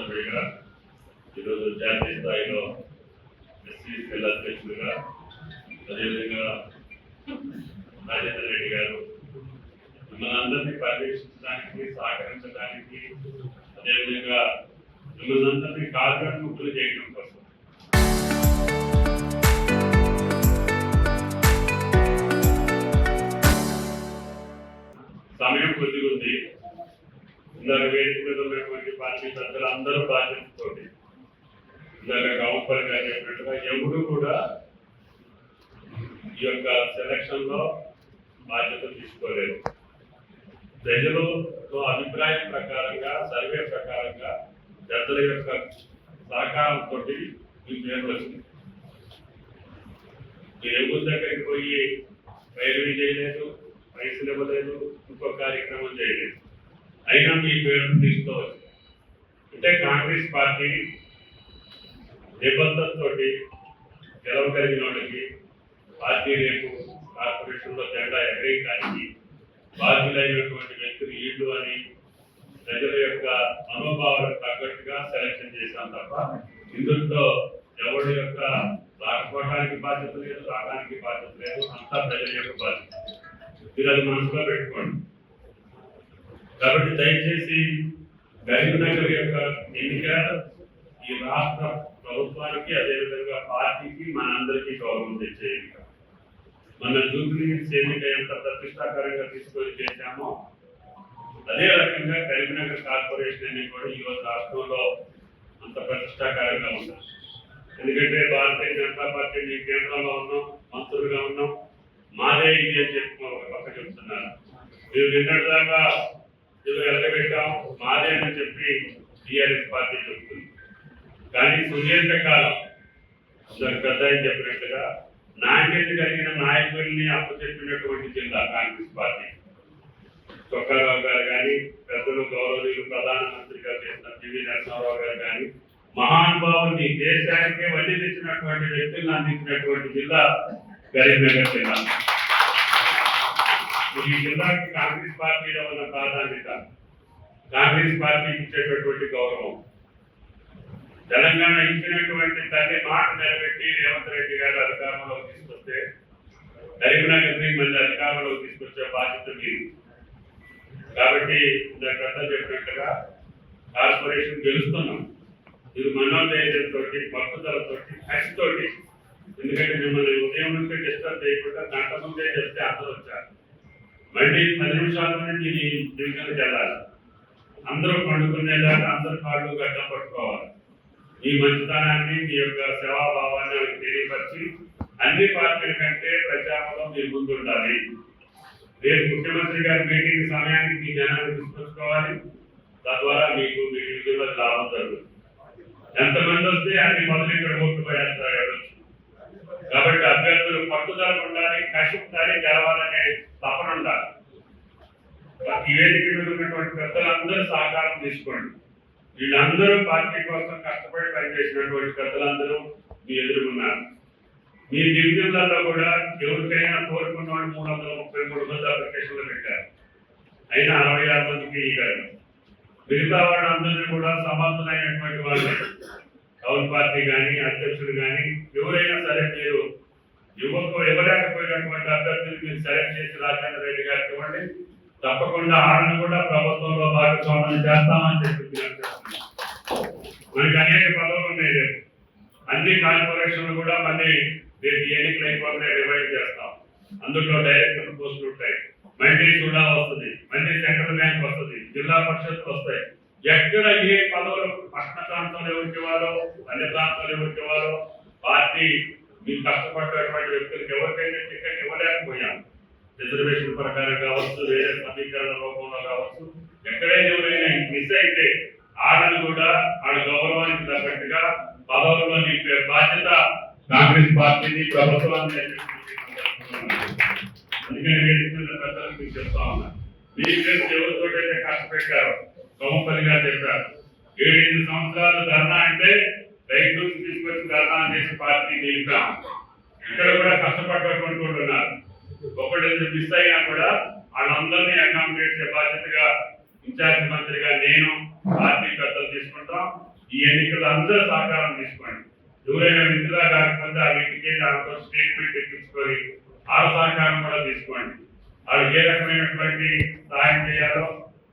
సభ్యుడిగా ఈరోజు జాతీయ స్థాయిలో ఎస్సీ సెల్ అధ్యక్షుడిగా అదేవిధంగా రాజేంద్ర రెడ్డి గారు మిమ్మల్ని అందరినీ పర్యవేక్షించడానికి సహకరించడానికి అదేవిధంగా మిమ్మల్ని అందరినీ కార్యక్రమముక్తులు చేయడం కోసం సమయం కొద్దిగా ఉంది. ఇందాక వేదిక మీద ఉన్నటువంటి పార్టీ పెద్దలు అందరూ బాధ్యతతోటి ఇందాక గౌంపల్ గారు చెప్పినట్టుగా ఎవరు కూడా ఈ యొక్క సెలక్షన్ లో బాధ్యత తీసుకోలేదు. ప్రజలు అభిప్రాయం ప్రకారంగా సర్వే ప్రకారంగా పెద్దల యొక్క సహకారంతో ఈ పేరు వచ్చింది. మీరు ఎవరి దగ్గరికి పోయి రైల్వే చేయలేదు, పైసలు ఇవ్వలేదు, ఇంకో కార్యక్రమం చేయలేదు, అయినా మీ పేరు తీసుకోవచ్చు. అంటే కాంగ్రెస్ పార్టీ నిబంధనతో గెలవగలిగిన వాళ్ళకి పార్టీ రేపు కార్పొరేషన్లో జెండా ఎగరేయడానికి బాధ్యులైనటువంటి వ్యక్తులు వీళ్ళు అని ప్రజల యొక్క మనోభావాలకు తగ్గట్టుగా సెలక్షన్ చేశాం తప్ప ఇందులో ఎవరి యొక్క రాకపోవడానికి బాధ్యత లేదు, రావడానికి బాధ్యత లేదు, అంతా ప్రజల యొక్క బాధ్యత. మీరు అది మనసులో పెట్టుకోండి. కాబట్టి దయచేసి కరీంనగర్ యొక్క ఎన్నిక ఈ రాష్ట్ర ప్రభుత్వానికి అదేవిధంగా పార్టీకి మనందరికీ గౌరవం తెచ్చే ఎన్నిక. మన జూబ్లీ ఎన్నిక ఎంత ప్రతిష్టాకరంగా తీసుకొని చేశామో అదే రకంగా కరీంనగర్ కార్పొరేషన్ ఎన్నిక కూడా ఈరోజు రాష్ట్రంలో అంత ప్రతిష్టాకరంగా ఉంది. ఎందుకంటే భారతీయ జనతా పార్టీ మీ కేంద్రంలో ఉన్నాం, మంత్రులుగా ఉన్నాం, మాదే ఇది అని చెప్పి ఒక పక్క చెప్తున్నారు. మీరు నిన్నటిదాకా ఇది ఎలగబెట్టాం మాదే అని చెప్పి టీఆర్ఎస్ పార్టీ చెప్తుంది. కానీ సుదీర్ఘకాలం పెద్ద చెప్పినట్టుగా నాణ్యత కలిగిన నాయకుల్ని అప్పచెప్పినటువంటి జిల్లా కాంగ్రెస్ పార్టీ. చొక్కారావు గారు కానీ, పెద్దలు గౌరవనీయులు ప్రధానమంత్రిగా చేసిన పివి నరసింహారావు గారు కానీ, మహానుభావుల్ని దేశానికే వడ్డీ తెచ్చినటువంటి వ్యక్తులను అందించినటువంటి జిల్లా కరీంనగర్ జిల్లా. ఈ జిల్లాకి కాంగ్రెస్ పార్టీలో ఉన్న ప్రాధాన్యత, కాంగ్రెస్ పార్టీకి ఇచ్చేటటువంటి గౌరవం, తెలంగాణ ఇచ్చినటువంటి తల్లి మాట నిలబెట్టి రేవంత్ రెడ్డి గారు అధికారంలోకి తీసుకొస్తే కరీంనగర్ ని మళ్ళీ అధికారంలోకి తీసుకొచ్చే బాధ్యత మీరు. కాబట్టి పెద్ద చెప్పినట్టుగా కార్పొరేషన్ గెలుస్తున్నాం. మీరు మనోధైర్యంతో, పట్టుదలతో, కసితోటి, ఎందుకంటే మిమ్మల్ని ఉదయం నుంచి డిస్టర్బ్ చేయకుండా గంట ముందే చెప్తే అందరూ వచ్చారు. మళ్ళీ 10 నిమిషాల నుంచి డివిజన్కి వెళ్ళాలి. అందరూ పండుకునేదాకా అందరూ కాళ్ళు గడ్డం పట్టుకోవాలి. మీ మంచితనాన్ని, మీ యొక్క సేవాభావాన్ని తెలియపరిచి అన్ని పార్టీల కంటే ప్రచారంలో మీరు ముందుండాలి. రేపు ముఖ్యమంత్రి గారి మీటింగ్ సమయానికి మీ జనాన్ని తీసుకొచ్చుకోవాలి. తద్వారా మీకు మీ డివిజన్లో లాభం జరుగుతుంది. ఎంతమంది వస్తే అన్ని మొదలు ఇక్కడ ఓట్లు పోయేస్తారు. కాబట్టి అభ్యర్థులు పట్టుదల ఉండాలి, కసి ఉండాలి, గెలవాలనే తపన ఉండాలి. ఈ వేదిక మీద ఉన్నటువంటి పెద్దలందరూ సహకారం తీసుకోండి. వీళ్ళందరూ పార్టీ కోసం కష్టపడి పనిచేసినటువంటి పెద్దలందరూ మీ ఎదుర్కొన్నారు. మీ డివిజన్లలో కూడా ఎవరికైనా కోరుకున్న వాళ్ళు 333 మంది అప్లికేషన్లు పెట్టారు. అయినా 66 మందికి ఇవ్వరు. మిగతా వాళ్ళందరినీ కూడా సమర్థులైనటువంటి వాళ్ళు, టౌన్ పార్టీ కానీ, అధ్యక్షుడు కానీ, ఎవరైనా సరే మీరు ఇవ్వలేకపోయినటువంటి అభ్యర్థులు మీరు సెలెక్ట్ చేసి రాజేంద్ర రెడ్డి గారికి ఇవ్వండి. తప్పకుండా ఆడను కూడా ప్రభుత్వంలో భాగస్వామ్యం చేస్తామని చెప్పి మనకి అనేక పదవులు ఉన్నాయి. రేపు అన్ని కార్పొరేషన్లు కూడా మళ్ళీ రేపు ఎన్నికలు అయిపోగానే రివైవ్ చేస్తాం. అందులో డైరెక్టర్ పోస్టులు ఉంటాయి, మళ్ళీ కూడా వస్తుంది, మళ్ళీ సెంట్రల్ బ్యాంక్ వస్తుంది, జిల్లా పరిషత్లు వస్తాయి. ఎక్కడ ఏ పదవులు పట్టణ ప్రాంతంలో ఎవరికివ్వాలో, అన్ని ప్రాంతాలు ఎవరికివ్వాలో పార్టీ మీకు కష్టపడ్డటువంటి వ్యక్తులకు ఎవరికైతే టికెట్ ఇవ్వలేకపోయాం, రిజర్వేషన్ ప్రకారం కావచ్చు, వేరే సమీకరణ రూపంలో కావచ్చు, ఎక్కడైనా ఎవరైనా మిస్ అయితే ఆడను కూడా ఆడ గౌరవానికి తగ్గట్టుగా పదవుల్లో నింపే బాధ్యత కాంగ్రెస్ పార్టీని, ప్రభుత్వాన్ని. అందుకని పెద్దలకు మీకు చెప్తా ఉన్నా, మీ ఫ్రెండ్స్ ఎవరితోటైతే కష్టపెట్టారో గౌంపల్లి గారు చెప్పారు. 7-8 సంవత్సరాలు ధర్నా అంటే రైతు నుంచి తీసుకొచ్చి ధర్నా చేసి పార్టీ నిలిపాం. ఇక్కడ కూడా కష్టపడ్డటువంటి వాళ్ళు ఉన్నారు. ఒకళ్ళు మిస్ అయినా కూడా వాళ్ళందరినీ అకామిడేట్ చేసే బాధ్యతగా ఇన్ఛార్జ్ మంత్రిగా నేను పార్టీ పెద్దలు తీసుకుంటాం. ఈ ఎన్నికల్లో అందరూ సహకారం తీసుకోండి. ఎవరైనా విత్డ్రా కాకపోతే ఆ వ్యక్తికి దాంతో స్టేట్మెంట్ తెప్పించుకొని ఆ సహకారం కూడా తీసుకోండి. వాళ్ళు ఏ రకమైనటువంటి సహాయం చేయాలో,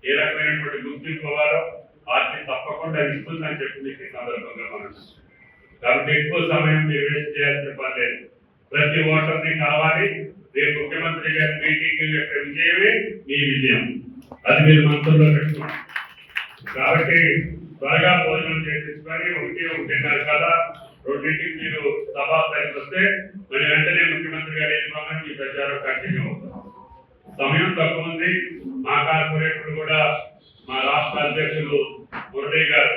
ఏ రకమైనటువంటి గుర్తింపు ఇవ్వాలో పార్టీ తప్పకుండా ఇస్తుందని చెప్పి మీకు ఈ సందర్భంగా మనం. కాబట్టి ఎక్కువ సమయం మీరు వేస్ట్ చేయాల్సిన పని లేదు. ప్రతి ఓటర్ని కలవాలి. రేపు ముఖ్యమంత్రి గారి మీటింగ్ యొక్క విజయమే మీ విజయం. అది మీరు మనసులో పెట్టుకోండి. కాబట్టి త్వరగా భోజనం చేసేసుకొని 1:30 కదా 2ంటికి మీరు సభా స్థాయికి వస్తే మరి వెంటనే ముఖ్యమంత్రి గారు వెళ్ళిపోగానే మీ ప్రచారం కంటిన్యూ అవుతుంది. సమయం తక్కువ ఉంది. మా కార్పొరేటర్లు కూడా మా రాష్ట్ర అధ్యక్షులు మురళీ గారు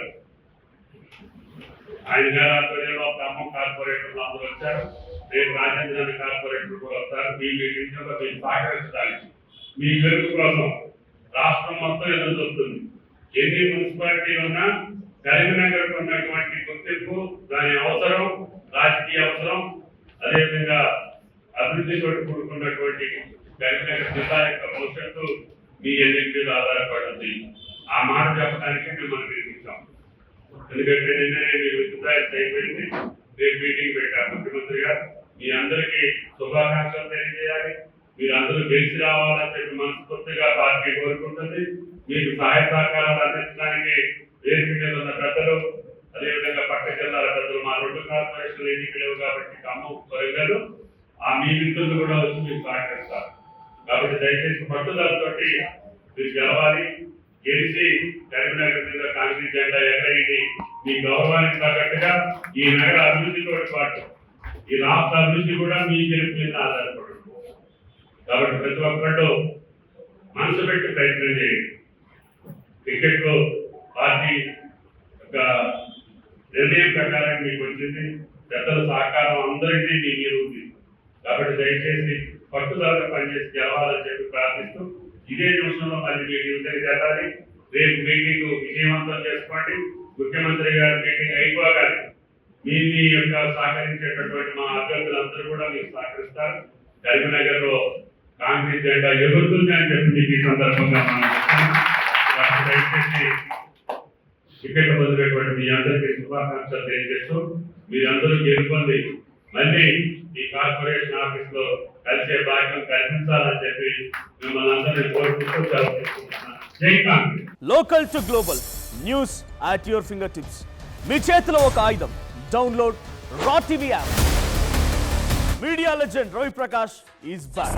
ఆయన గారి ఆధ్వర్యంలో ఖమ్మం కార్పొరేటర్లు అందరూ వచ్చారు. రేపు రాజేంద్ర కార్పొరేటర్లు కూడా వస్తారు. మీ విషయంలో మీరు సహకరించడానికి మీ మెరుగు కోసం రాష్ట్రం మొత్తం ఎదురు చూస్తుంది. ఎన్ని మున్సిపాలిటీలు ఉన్నా కరీంనగర్ ఉన్నటువంటి గుర్తింపు, దాని అవసరం, రాజకీయ అవసరం, అదేవిధంగా అభివృద్ధితో కూడుకున్నటువంటి కరీంనగర్ జిల్లా యొక్క భవిష్యత్తు మీ ఎన్నిక మీద ఆధారపడుతుంది. ఆ మాట చెప్పడానికి మిమ్మల్ని పిలిపించాం. ఎందుకంటే నిన్ననే మీరు అభిప్రాయం అయిపోయింది. రేపు మీటింగ్ పెట్టారు ముఖ్యమంత్రి గారు. మీ అందరికీ శుభాకాంక్షలు తెలియజేయాలి. మీరు అందరూ గెలిచి రావాలని చెప్పి మనస్ఫూర్తిగా పార్టీ కోరుకుంటుంది. మీకు సహాయ సహకారాలు అందించడానికి వేదిక మీద ఉన్న పెద్దలు, అదేవిధంగా పక్క జిల్లాల పెద్దలు, మా 2 కార్పొరేషన్లు ఎన్నికలేవు కాబట్టి ఖమ్మం, వరంగల్, ఆ మీ మిత్రులు కూడా వచ్చి మీకు సహకరిస్తారు. కాబట్టి దయచేసి పట్టుదలతోటి మీరు గెలవాలి. గెలిచి కరీంనగర్ మీద కాంగ్రెస్ జెండా ఎగరేయండి. మీ గౌరవానికి తగ్గట్టుగా ఈ నగర అభివృద్ధితో పాటు ఈ రాష్ట్ర అభివృద్ధి కూడా మీ గెలుపు మీద ఆధారపడుతుంది. కాబట్టి ప్రతి ఒక్కళ్ళు మనసు పెట్టి ప్రయత్నం చేయండి. క్రికెట్ లో పార్టీ ఒక నిర్ణయం ప్రకారం మీకు వచ్చింది. పెద్దల సహకారం అందరికీ మీ మీద ఉంది. కాబట్టి దయచేసి పట్టుదలగా పనిచేసి గెలవాలని చెప్పి ప్రార్థిస్తూ ఇదే నిమిషంలో మళ్ళీ మీ డ్యూటీకి వెళ్ళాలి. రేపు మీటింగ్ విజయవంతం చేసుకోండి. ముఖ్యమంత్రి గారి మీటింగ్ అయిపోగానే మీ యొక్క సహకరించేటటువంటి మా అభ్యర్థులందరూ కూడా మీకు సహకరిస్తారు. కరీంనగర్ లో కాంగ్రెస్ జెండా ఎగురుతుంది అని చెప్పి మీకు ఈ సందర్భంగా మనం దయచేసి టికెట్ పొందినటువంటి మీ అందరికీ శుభాకాంక్షలు తెలియజేస్తూ మీరందరూ గెలుపొంది మళ్ళీ ఈ కార్పొరేషన్ ఆఫీస్ లో కలిసే భాగ్యం కల్పించాలని చెప్పి మిమ్మల్ని అందరినీ కోరుకుంటూ సెలవుకుంటున్నాను. జై Congress. Local to global news at your finger tips. మీ చేతిలో ఒక ఆయుధం. Download R TV app. Media legend Ravi Prakash is back.